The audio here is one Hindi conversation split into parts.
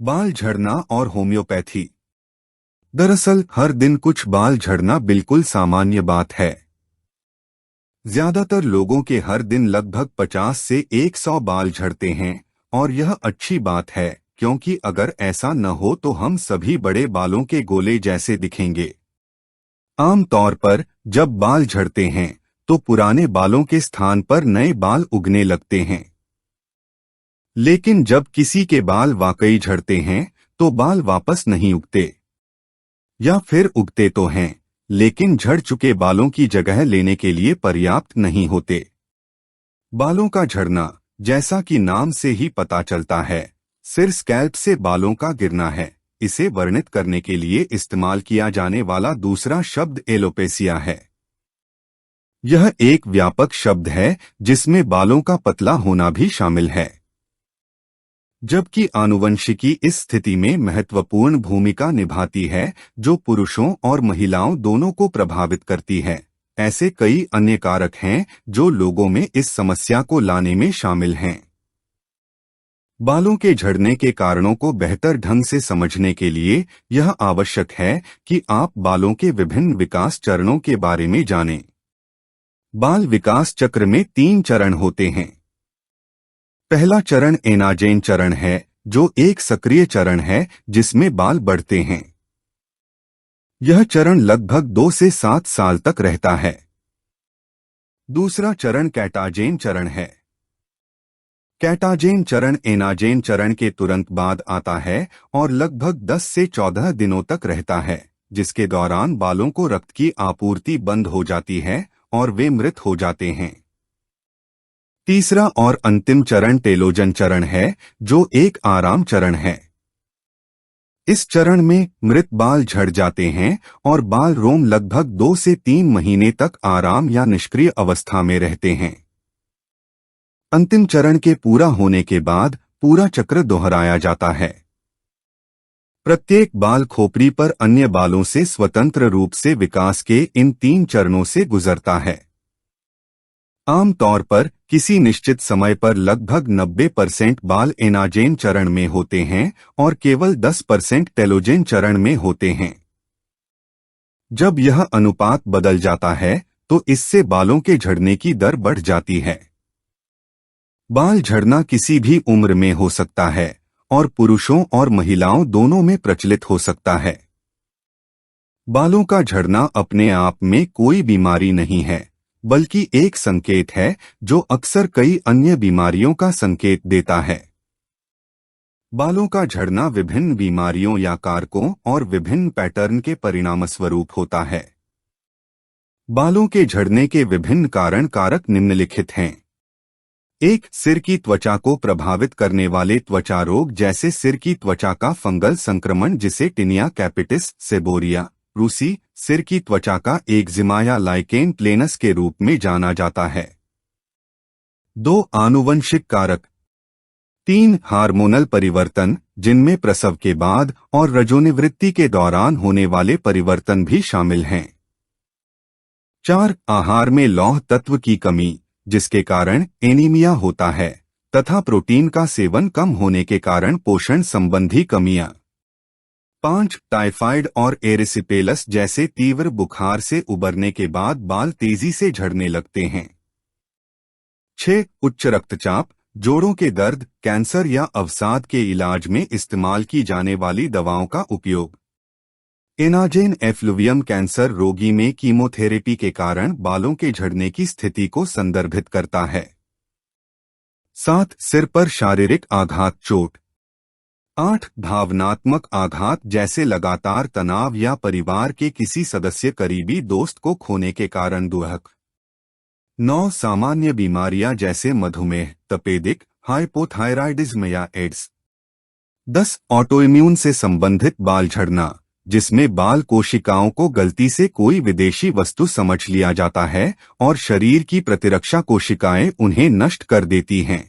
बाल झड़ना और होम्योपैथी। दरअसल हर दिन कुछ बाल झड़ना बिल्कुल सामान्य बात है। ज्यादातर लोगों के हर दिन लगभग 50 से 100 बाल झड़ते हैं और यह अच्छी बात है, क्योंकि अगर ऐसा न हो तो हम सभी बड़े बालों के गोले जैसे दिखेंगे। आम तौर पर जब बाल झड़ते हैं तो पुराने बालों के स्थान पर नए बाल उगने लगते हैं। लेकिन जब किसी के बाल वाकई झड़ते हैं तो बाल वापस नहीं उगते, या फिर उगते तो हैं लेकिन झड़ चुके बालों की जगह लेने के लिए पर्याप्त नहीं होते। बालों का झड़ना, जैसा कि नाम से ही पता चलता है, सिर स्कैल्प से बालों का गिरना है। इसे वर्णित करने के लिए इस्तेमाल किया जाने वाला दूसरा शब्द एलोपेसिया है। यह एक व्यापक शब्द है जिसमें बालों का पतला होना भी शामिल है, जबकि आनुवंशिकी इस स्थिति में महत्वपूर्ण भूमिका निभाती है, जो पुरुषों और महिलाओं दोनों को प्रभावित करती है। ऐसे कई अन्य कारक हैं जो लोगों में इस समस्या को लाने में शामिल हैं। बालों के झड़ने के कारणों को बेहतर ढंग से समझने के लिए यह आवश्यक है कि आप बालों के विभिन्न विकास चरणों के बारे में जानें। बाल विकास चक्र में 3 चरण होते हैं। पहला चरण एनाजेन चरण है, जो एक सक्रिय चरण है जिसमें बाल बढ़ते हैं। यह चरण लगभग 2 से 7 साल तक रहता है। दूसरा चरण कैटाजेन चरण है। कैटाजेन चरण एनाजेन चरण के तुरंत बाद आता है और लगभग 10 से 14 दिनों तक रहता है, जिसके दौरान बालों को रक्त की आपूर्ति बंद हो जाती है और वे मृत हो जाते हैं। तीसरा और अंतिम चरण टेलोजन चरण है, जो एक आराम चरण है। इस चरण में मृत बाल झड़ जाते हैं और बाल रोम लगभग 2 से 3 महीने तक आराम या निष्क्रिय अवस्था में रहते हैं। अंतिम चरण के पूरा होने के बाद पूरा चक्र दोहराया जाता है। प्रत्येक बाल खोपड़ी पर अन्य बालों से स्वतंत्र रूप से विकास के इन 3 चरणों से गुजरता है। आम तौर पर किसी निश्चित समय पर लगभग 90% बाल एनाजेन चरण में होते हैं और केवल 10% टेलोजेन चरण में होते हैं। जब यह अनुपात बदल जाता है तो इससे बालों के झड़ने की दर बढ़ जाती है। बाल झड़ना किसी भी उम्र में हो सकता है और पुरुषों और महिलाओं दोनों में प्रचलित हो सकता है। बालों का झड़ना अपने आप में कोई बीमारी नहीं है, बल्कि एक संकेत है जो अक्सर कई अन्य बीमारियों का संकेत देता है। बालों का झड़ना विभिन्न बीमारियों या कारकों और विभिन्न पैटर्न के परिणामस्वरूप होता है। बालों के झड़ने के विभिन्न कारक निम्नलिखित हैं। 1. सिर की त्वचा को प्रभावित करने वाले त्वचा रोग, जैसे सिर की त्वचा का फंगल संक्रमण जिसे टिनिया कैपिटिस सेबोरिया रूसी सिर की त्वचा का एक्जिमा या लाइकेन प्लेनस के रूप में जाना जाता है। 2. आनुवंशिक कारक। 3. हार्मोनल परिवर्तन, जिनमें प्रसव के बाद और रजोनिवृत्ति के दौरान होने वाले परिवर्तन भी शामिल हैं। 4. आहार में लौह तत्व की कमी, जिसके कारण एनीमिया होता है, तथा प्रोटीन का सेवन कम होने के कारण पोषण संबंधी कमियां। 5. टाइफाइड और एरिसिपेलस जैसे तीव्र बुखार से उबरने के बाद बाल तेजी से झड़ने लगते हैं। 6. उच्च रक्तचाप, जोड़ों के दर्द, कैंसर या अवसाद के इलाज में इस्तेमाल की जाने वाली दवाओं का उपयोग। एनाजेन एफ्लुवियम कैंसर रोगी में कीमोथेरेपी के कारण बालों के झड़ने की स्थिति को संदर्भित करता है। 7. सिर पर शारीरिक आघात चोट। 8. भावनात्मक आघात, जैसे लगातार तनाव या परिवार के किसी सदस्य करीबी दोस्त को खोने के कारण दुख। 9. सामान्य बीमारियां जैसे मधुमेह, तपेदिक, हाइपोथायराइडिज्म या एड्स। 10. ऑटोइम्यून से संबंधित बाल झड़ना, जिसमें बाल कोशिकाओं को गलती से कोई विदेशी वस्तु समझ लिया जाता है और शरीर की प्रतिरक्षा कोशिकाएं उन्हें नष्ट कर देती हैं।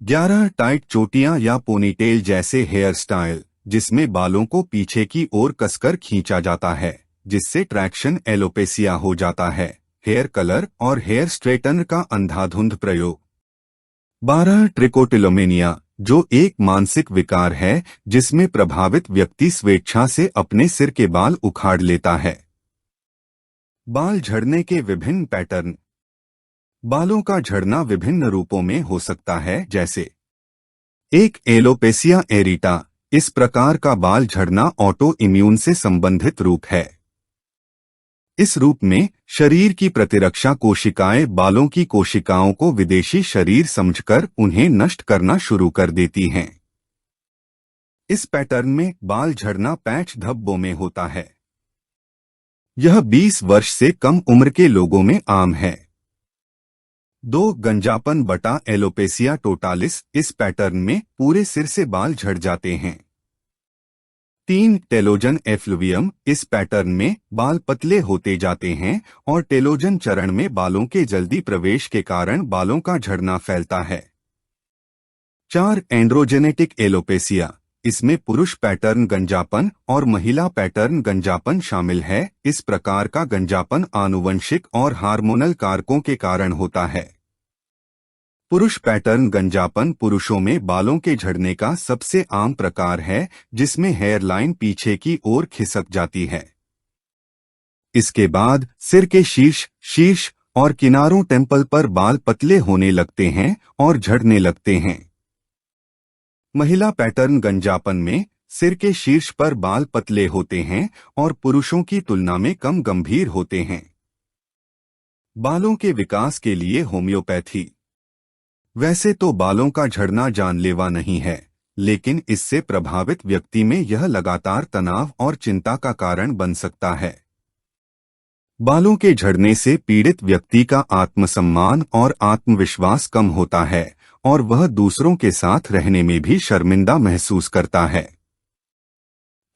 11. टाइट चोटियां या पोनीटेल जैसे हेयर स्टाइल, जिसमें बालों को पीछे की ओर कसकर खींचा जाता है, जिससे ट्रैक्शन एलोपेसिया हो जाता है। हेयर कलर और हेयर स्ट्रेटनर का अंधाधुंध प्रयोग। 12. ट्रिकोटिलोमेनिया, जो एक मानसिक विकार है जिसमें प्रभावित व्यक्ति स्वेच्छा से अपने सिर के बाल उखाड़ लेता है। बाल झड़ने के विभिन्न पैटर्न। बालों का झड़ना विभिन्न रूपों में हो सकता है, जैसे एक एलोपेसिया एरिटा। इस प्रकार का बाल झड़ना ऑटो इम्यून से संबंधित रूप है। इस रूप में शरीर की प्रतिरक्षा कोशिकाएं बालों की कोशिकाओं को विदेशी शरीर समझकर उन्हें नष्ट करना शुरू कर देती हैं। इस पैटर्न में बाल झड़ना पैच धब्बों में होता है। यह 20 वर्ष से कम उम्र के लोगों में आम है। 2 गंजापन बटा एलोपेसिया टोटालिस। इस पैटर्न में पूरे सिर से बाल झड़ जाते हैं। 3 टेलोजन एफ्लुवियम। इस पैटर्न में बाल पतले होते जाते हैं और टेलोजन चरण में बालों के जल्दी प्रवेश के कारण बालों का झड़ना फैलता है। 4 एंड्रोजेनेटिक एलोपेसिया। इसमें पुरुष पैटर्न गंजापन और महिला पैटर्न गंजापन शामिल है। इस प्रकार का गंजापन आनुवंशिक और हार्मोनल कारकों के कारण होता है। पुरुष पैटर्न गंजापन पुरुषों में बालों के झड़ने का सबसे आम प्रकार है, जिसमें हेयरलाइन पीछे की ओर खिसक जाती है। इसके बाद सिर के शीर्ष और किनारों टेम्पल पर बाल पतले होने लगते हैं और झड़ने लगते हैं। महिला पैटर्न गंजापन में सिर के शीर्ष पर बाल पतले होते हैं और पुरुषों की तुलना में कम गंभीर होते हैं। बालों के विकास के लिए होम्योपैथी। वैसे तो बालों का झड़ना जानलेवा नहीं है, लेकिन इससे प्रभावित व्यक्ति में यह लगातार तनाव और चिंता का कारण बन सकता है। बालों के झड़ने से पीड़ित व्यक्ति का आत्मसम्मान और आत्मविश्वास कम होता है और वह दूसरों के साथ रहने में भी शर्मिंदा महसूस करता है।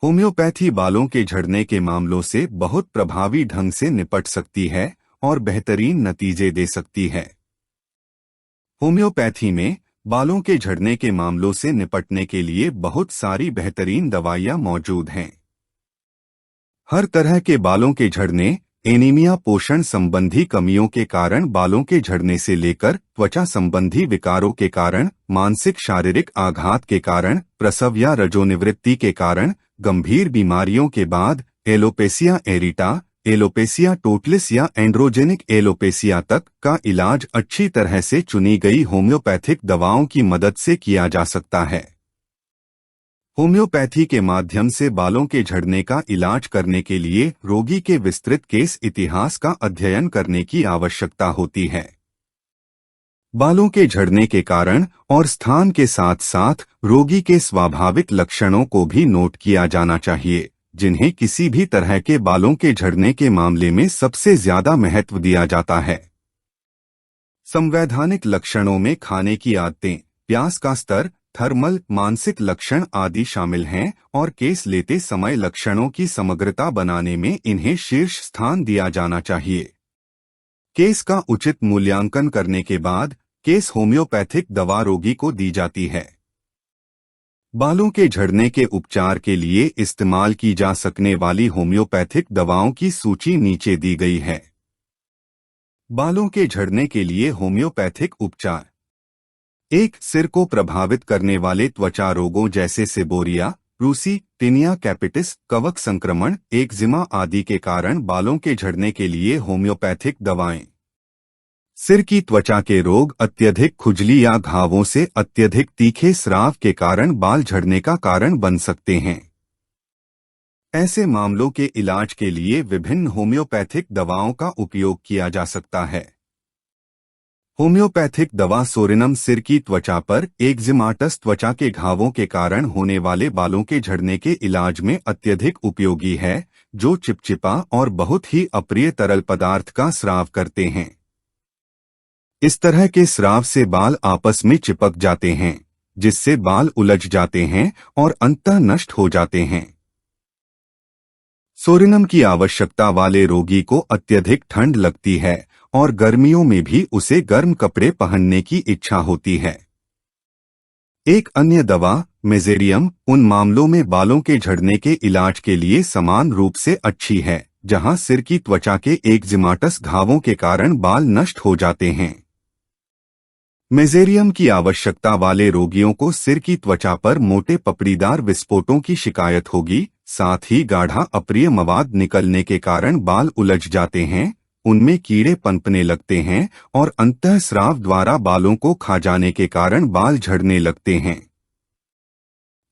होम्योपैथी बालों के झड़ने के मामलों से बहुत प्रभावी ढंग से निपट सकती है और बेहतरीन नतीजे दे सकती है। होम्योपैथी में बालों के झड़ने के मामलों से निपटने के लिए बहुत सारी बेहतरीन दवाइयां मौजूद हैं। हर तरह के बालों के झड़ने, एनीमिया, पोषण संबंधी कमियों के कारण बालों के झड़ने से लेकर त्वचा संबंधी विकारों के कारण, मानसिक शारीरिक आघात के कारण, प्रसव या रजोनिवृत्ति के कारण, गंभीर बीमारियों के बाद, एलोपेसिया एरिटा, एलोपेसिया टोटलिस या एंड्रोजेनिक एलोपेसिया तक का इलाज अच्छी तरह से चुनी गई होम्योपैथिक दवाओं की मदद से किया जा सकता है। होम्योपैथी के माध्यम से बालों के झड़ने का इलाज करने के लिए रोगी के विस्तृत केस इतिहास का अध्ययन करने की आवश्यकता होती है। बालों के झड़ने के कारण और स्थान के साथ साथ रोगी के स्वाभाविक लक्षणों को भी नोट किया जाना चाहिए, जिन्हें किसी भी तरह के बालों के झड़ने के मामले में सबसे ज्यादा महत्व दिया जाता है। संवैधानिक लक्षणों में खाने की आदतें, प्यास का स्तर, थर्मल, मानसिक लक्षण आदि शामिल हैं और केस लेते समय लक्षणों की समग्रता बनाने में इन्हें शीर्ष स्थान दिया जाना चाहिए। केस का उचित मूल्यांकन करने के बाद केस होम्योपैथिक दवा रोगी को दी जाती है। बालों के झड़ने के उपचार के लिए इस्तेमाल की जा सकने वाली होम्योपैथिक दवाओं की सूची नीचे दी गई है। बालों के झड़ने के लिए होम्योपैथिक उपचार। 1. सिर को प्रभावित करने वाले त्वचा रोगों जैसे सेबोरिया, रूसी, टिनिया कैपिटिस, कवक संक्रमण, एक्जिमा आदि के कारण बालों के झड़ने के लिए होम्योपैथिक दवाएं। सिर की त्वचा के रोग अत्यधिक खुजली या घावों से अत्यधिक तीखे स्राव के कारण बाल झड़ने का कारण बन सकते हैं। ऐसे मामलों के इलाज के लिए विभिन्न होम्योपैथिक दवाओं का उपयोग किया जा सकता है। होम्योपैथिक दवा सोरिनम सिर की त्वचा पर एक्जिमाटस त्वचा के घावों के कारण होने वाले बालों के झड़ने के इलाज में अत्यधिक उपयोगी है, जो चिपचिपा और बहुत ही अप्रिय तरल पदार्थ का स्राव करते हैं। इस तरह के स्राव से बाल आपस में चिपक जाते हैं, जिससे बाल उलझ जाते हैं और अंततः नष्ट हो जाते हैं। सोरिनम की आवश्यकता वाले रोगी को अत्यधिक ठंड लगती है और गर्मियों में भी उसे गर्म कपड़े पहनने की इच्छा होती है। एक अन्य दवा मेजेरियम उन मामलों में बालों के झड़ने के इलाज के लिए समान रूप से अच्छी है, जहां सिर की त्वचा के एक्जिमाटस घावों के कारण बाल नष्ट हो जाते हैं। मेजेरियम की आवश्यकता वाले रोगियों को सिर की त्वचा पर मोटे पपड़ीदार विस्फोटों की शिकायत होगी। साथ ही गाढ़ा अप्रिय मवाद निकलने के कारण बाल उलझ जाते हैं, उनमें कीड़े पनपने लगते हैं और अंतःस्राव द्वारा बालों को खा जाने के कारण बाल झड़ने लगते हैं।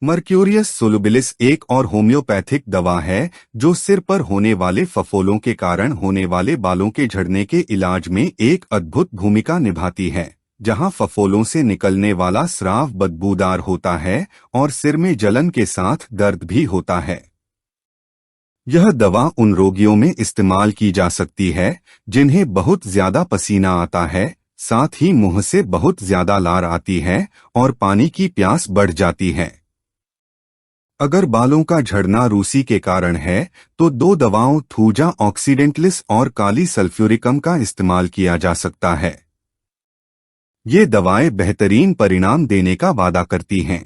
मर्क्यूरियस सोलुबिलिस एक और होम्योपैथिक दवा है जो सिर पर होने वाले फफोलों के कारण होने वाले बालों के झड़ने के इलाज में एक अद्भुत भूमिका निभाती है। जहां फफोलों से निकलने वाला स्राव बदबूदार होता है और सिर में जलन के साथ दर्द भी होता है। यह दवा उन रोगियों में इस्तेमाल की जा सकती है जिन्हें बहुत ज्यादा पसीना आता है, साथ ही मुंह से बहुत ज्यादा लार आती है और पानी की प्यास बढ़ जाती है। अगर बालों का झड़ना रूसी के कारण है तो दो दवाओं थूजा ऑक्सीडेंटलिस और काली सल्फ्यूरिकम का इस्तेमाल किया जा सकता है। ये दवाएं बेहतरीन परिणाम देने का वादा करती हैं।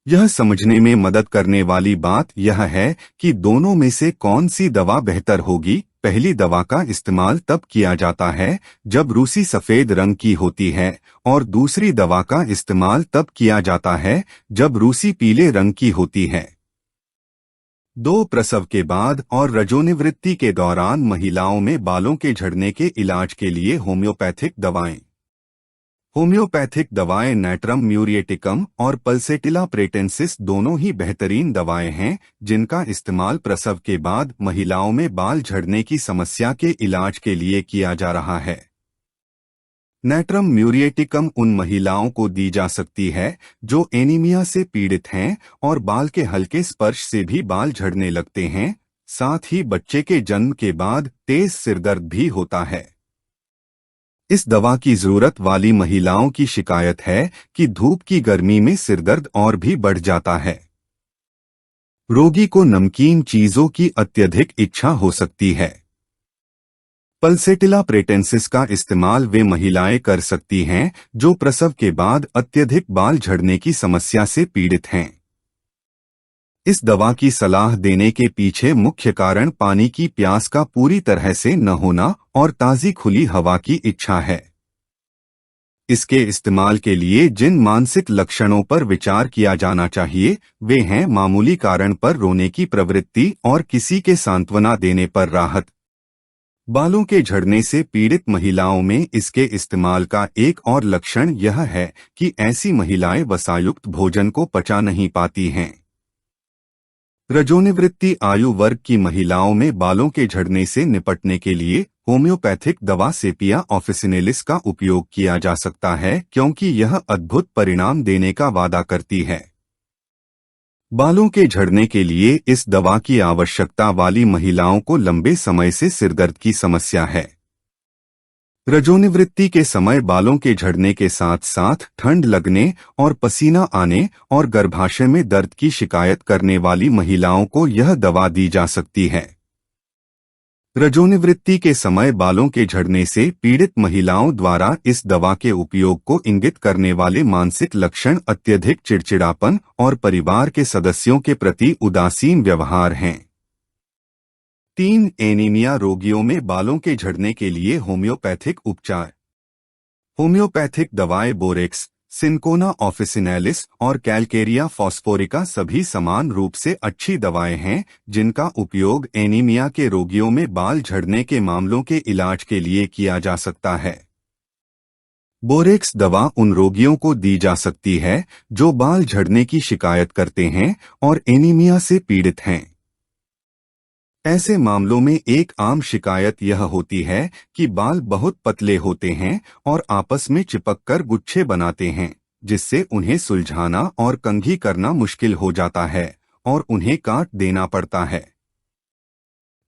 यह समझने में मदद करने वाली बात यह है कि दोनों में से कौन सी दवा बेहतर होगी। पहली दवा का इस्तेमाल तब किया जाता है जब रूसी सफेद रंग की होती है और दूसरी दवा का इस्तेमाल तब किया जाता है जब रूसी पीले रंग की होती है। दो प्रसव के बाद और रजोनिवृत्ति के दौरान महिलाओं में बालों के झड़ने के इलाज के लिए होम्योपैथिक दवाएं। होम्योपैथिक दवाएं नैट्रम म्यूरिएटिकम और पल्सेटिला प्रेटेंसिस दोनों ही बेहतरीन दवाएं हैं जिनका इस्तेमाल प्रसव के बाद महिलाओं में बाल झड़ने की समस्या के इलाज के लिए किया जा रहा है। नैट्रम म्यूरिएटिकम उन महिलाओं को दी जा सकती है जो एनीमिया से पीड़ित हैं और बाल के हल्के स्पर्श से भी बाल झड़ने लगते हैं। साथ ही बच्चे के जन्म के बाद तेज सिरदर्द भी होता है। इस दवा की जरूरत वाली महिलाओं की शिकायत है कि धूप की गर्मी में सिरदर्द और भी बढ़ जाता है। रोगी को नमकीन चीजों की अत्यधिक इच्छा हो सकती है। पल्सेटिला प्रेटेंसिस का इस्तेमाल वे महिलाएं कर सकती हैं जो प्रसव के बाद अत्यधिक बाल झड़ने की समस्या से पीड़ित हैं। इस दवा की सलाह देने के पीछे मुख्य कारण पानी की प्यास का पूरी तरह से न होना और ताज़ी खुली हवा की इच्छा है। इसके इस्तेमाल के लिए जिन मानसिक लक्षणों पर विचार किया जाना चाहिए वे हैं मामूली कारण पर रोने की प्रवृत्ति और किसी के सांत्वना देने पर राहत। बालों के झड़ने से पीड़ित महिलाओं में इसके इस्तेमाल का एक और लक्षण यह है कि ऐसी महिलाएं वसायुक्त भोजन को पचा नहीं पाती हैं। रजोनिवृत्ति आयु वर्ग की महिलाओं में बालों के झड़ने से निपटने के लिए होम्योपैथिक दवा सेपिया ऑफिसिनेलिस का उपयोग किया जा सकता है क्योंकि यह अद्भुत परिणाम देने का वादा करती है। बालों के झड़ने के लिए इस दवा की आवश्यकता वाली महिलाओं को लंबे समय से सिरदर्द की समस्या है। रजोनिवृत्ति के समय बालों के झड़ने के साथ साथ ठंड लगने और पसीना आने और गर्भाशय में दर्द की शिकायत करने वाली महिलाओं को यह दवा दी जा सकती है। रजोनिवृत्ति के समय बालों के झड़ने से पीड़ित महिलाओं द्वारा इस दवा के उपयोग को इंगित करने वाले मानसिक लक्षण अत्यधिक चिड़चिड़ापन और परिवार के सदस्यों के प्रति उदासीन व्यवहार हैं। 3 एनीमिया रोगियों में बालों के झड़ने के लिए होम्योपैथिक उपचार। होम्योपैथिक दवाएं बोरेक्स, सिंकोना ऑफिसिनेलिस और कैलकेरिया फॉस्फोरिका सभी समान रूप से अच्छी दवाएं हैं जिनका उपयोग एनीमिया के रोगियों में बाल झड़ने के मामलों के इलाज के लिए किया जा सकता है। बोरेक्स दवा उन रोगियों को दी जा सकती है जो बाल झड़ने की शिकायत करते हैं और एनीमिया से पीड़ित हैं। ऐसे मामलों में एक आम शिकायत यह होती है कि बाल बहुत पतले होते हैं और आपस में चिपककर गुच्छे बनाते हैं जिससे उन्हें सुलझाना और कंघी करना मुश्किल हो जाता है और उन्हें काट देना पड़ता है।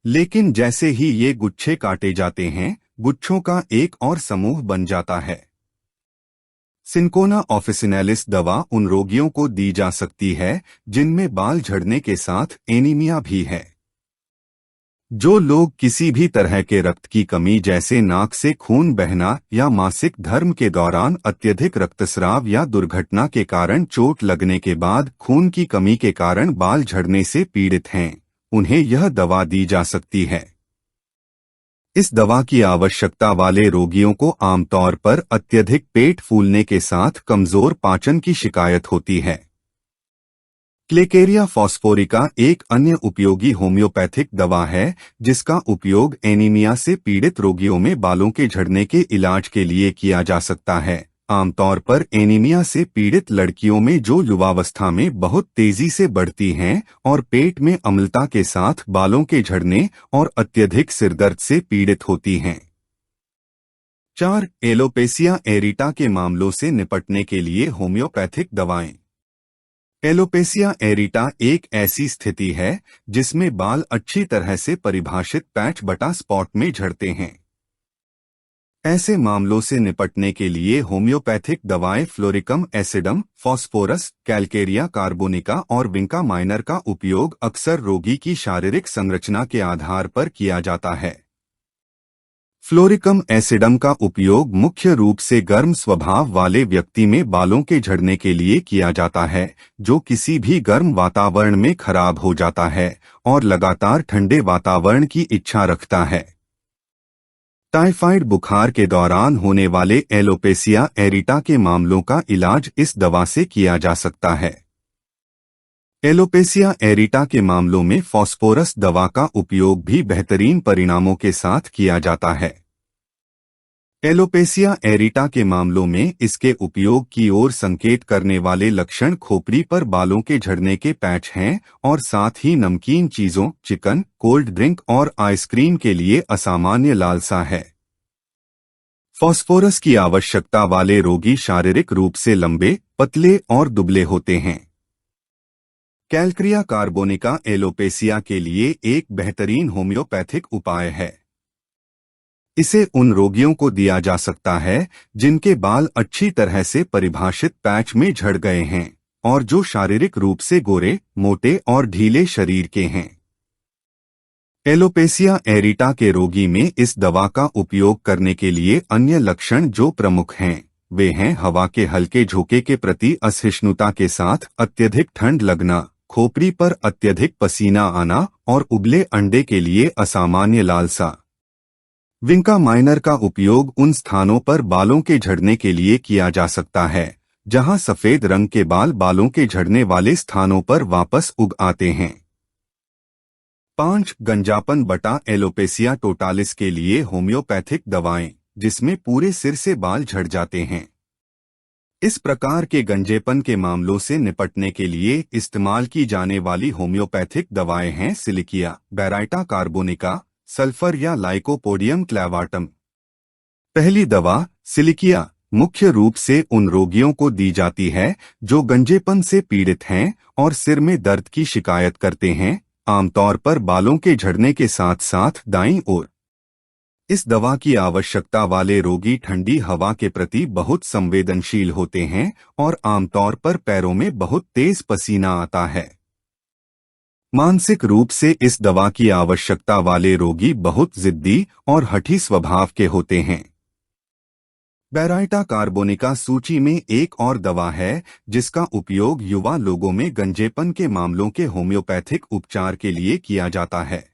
लेकिन जैसे ही ये गुच्छे काटे जाते हैं गुच्छों का एक और समूह बन जाता है। सिंकोना ऑफिसिनेलिस दवा उन रोगियों को दी जा सकती है जिनमें बाल झड़ने के साथ एनीमिया भी है। जो लोग किसी भी तरह के रक्त की कमी जैसे नाक से खून बहना या मासिक धर्म के दौरान अत्यधिक रक्तस्राव या दुर्घटना के कारण चोट लगने के बाद खून की कमी के कारण बाल झड़ने से पीड़ित हैं, उन्हें यह दवा दी जा सकती है। इस दवा की आवश्यकता वाले रोगियों को आमतौर पर अत्यधिक पेट फूलने के साथ कमजोर पाचन की शिकायत होती है। क्लेकेरिया फॉस्फोरिका एक अन्य उपयोगी होम्योपैथिक दवा है जिसका उपयोग एनीमिया से पीड़ित रोगियों में बालों के झड़ने के इलाज के लिए किया जा सकता है। आमतौर पर एनीमिया से पीड़ित लड़कियों में जो युवावस्था में बहुत तेजी से बढ़ती हैं और पेट में अम्लता के साथ बालों के झड़ने और अत्यधिक सिरदर्द से पीड़ित होती हैं। 4. एलोपेसिया एरिटा के मामलों से निपटने के लिए होम्योपैथिक दवाएं। एलोपेसिया एरिटा एक ऐसी स्थिति है जिसमें बाल अच्छी तरह से परिभाषित पैच बटा स्पॉट में झड़ते हैं। ऐसे मामलों से निपटने के लिए होम्योपैथिक दवाएं फ्लोरिकम एसिडम, फॉस्फोरस, कैलकेरिया कार्बोनिका और विंका माइनर का उपयोग अक्सर रोगी की शारीरिक संरचना के आधार पर किया जाता है। फ्लोरिकम एसिडम का उपयोग मुख्य रूप से गर्म स्वभाव वाले व्यक्ति में बालों के झड़ने के लिए किया जाता है जो किसी भी गर्म वातावरण में खराब हो जाता है और लगातार ठंडे वातावरण की इच्छा रखता है। टाइफाइड बुखार के दौरान होने वाले एलोपेसिया एरिटा के मामलों का इलाज इस दवा से किया जा सकता है। एलोपेसिया एरिटा के मामलों में फॉस्फोरस दवा का उपयोग भी बेहतरीन परिणामों के साथ किया जाता है। एलोपेसिया एरिटा के मामलों में इसके उपयोग की ओर संकेत करने वाले लक्षण खोपड़ी पर बालों के झड़ने के पैच हैं और साथ ही नमकीन चीजों, चिकन, कोल्ड ड्रिंक और आइसक्रीम के लिए असामान्य लालसा है। फॉस्फोरस की आवश्यकता वाले रोगी शारीरिक रूप से लंबे, पतले और दुबले होते हैं। कैलकेरिया कार्बोनिका एलोपेसिया के लिए एक बेहतरीन होम्योपैथिक उपाय है। इसे उन रोगियों को दिया जा सकता है जिनके बाल अच्छी तरह से परिभाषित पैच में झड़ गए हैं और जो शारीरिक रूप से गोरे, मोटे और ढीले शरीर के हैं। एलोपेसिया एरिटा के रोगी में इस दवा का उपयोग करने के लिए अन्य लक्षण जो प्रमुख हैं वे हैं हवा के हल्के झोंके के प्रति असहिष्णुता के साथ अत्यधिक ठंड लगना, खोपड़ी पर अत्यधिक पसीना आना और उबले अंडे के लिए असामान्य लालसा। विंका माइनर का उपयोग उन स्थानों पर बालों के झड़ने के लिए किया जा सकता है जहां सफेद रंग के बाल बालों के झड़ने वाले स्थानों पर वापस उग आते हैं। 5. गंजापन बटा एलोपेसिया टोटालिस के लिए होम्योपैथिक दवाएं जिसमें पूरे सिर से बाल झड़ जाते हैं। इस प्रकार के गंजेपन के मामलों से निपटने के लिए इस्तेमाल की जाने वाली होम्योपैथिक दवाएं हैं सिलिकिया, बेराइटा कार्बोनिका, सल्फर या लाइकोपोडियम क्लेवाटम। पहली दवा सिलिकिया मुख्य रूप से उन रोगियों को दी जाती है जो गंजेपन से पीड़ित हैं और सिर में दर्द की शिकायत करते हैं, आमतौर पर बालों के झड़ने के साथ साथ दाईं ओर। इस दवा की आवश्यकता वाले रोगी ठंडी हवा के प्रति बहुत संवेदनशील होते हैं और आमतौर पर पैरों में बहुत तेज पसीना आता है। मानसिक रूप से इस दवा की आवश्यकता वाले रोगी बहुत जिद्दी और हठी स्वभाव के होते हैं। बेराइटा कार्बोनिका सूची में एक और दवा है जिसका उपयोग युवा लोगों में गंजेपन के मामलों के होम्योपैथिक उपचार के लिए किया जाता है।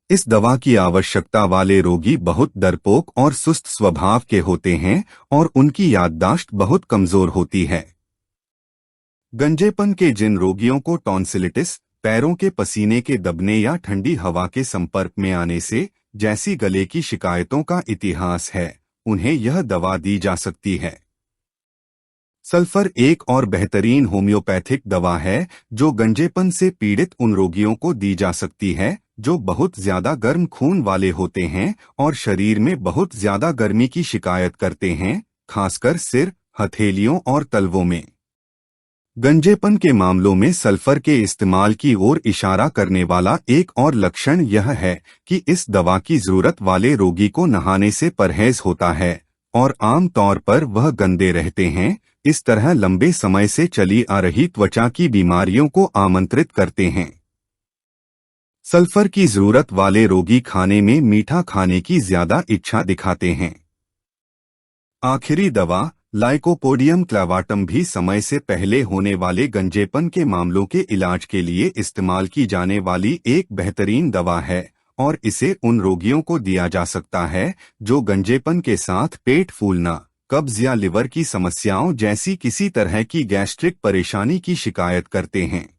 इस दवा की आवश्यकता वाले रोगी बहुत डरपोक और सुस्त स्वभाव के होते हैं और उनकी याददाश्त बहुत कमजोर होती है। गंजेपन के जिन रोगियों को टॉन्सिलिटिस, पैरों के पसीने के दबने या ठंडी हवा के संपर्क में आने से जैसी गले की शिकायतों का इतिहास है, उन्हें यह दवा दी जा सकती है। सल्फर एक और बेहतरीन होम्योपैथिक दवा है जो गंजेपन से पीड़ित उन रोगियों को दी जा सकती है जो बहुत ज्यादा गर्म खून वाले होते हैं और शरीर में बहुत ज्यादा गर्मी की शिकायत करते हैं, खासकर सिर, हथेलियों और तलवों में। गंजेपन के मामलों में सल्फर के इस्तेमाल की ओर इशारा करने वाला एक और लक्षण यह है कि इस दवा की जरूरत वाले रोगी को नहाने से परहेज होता है और आम तौर पर वह गंदे रहते हैं, इस तरह लंबे समय से चली आ रही त्वचा की बीमारियों को आमंत्रित करते हैं। सल्फर की जरूरत वाले रोगी खाने में मीठा खाने की ज्यादा इच्छा दिखाते हैं। आखिरी दवा लाइकोपोडियम क्लेवाटम भी समय से पहले होने वाले गंजेपन के मामलों के इलाज के लिए इस्तेमाल की जाने वाली एक बेहतरीन दवा है और इसे उन रोगियों को दिया जा सकता है जो गंजेपन के साथ पेट फूलना, कब्ज या लिवर की समस्याओं जैसी किसी तरह की गैस्ट्रिक परेशानी की शिकायत करते हैं।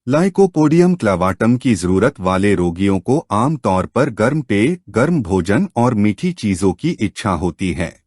लाइकोपोडियम क्लावाटम की जरूरत वाले रोगियों को आमतौर पर गर्म पेय, गर्म भोजन और मीठी चीजों की इच्छा होती है।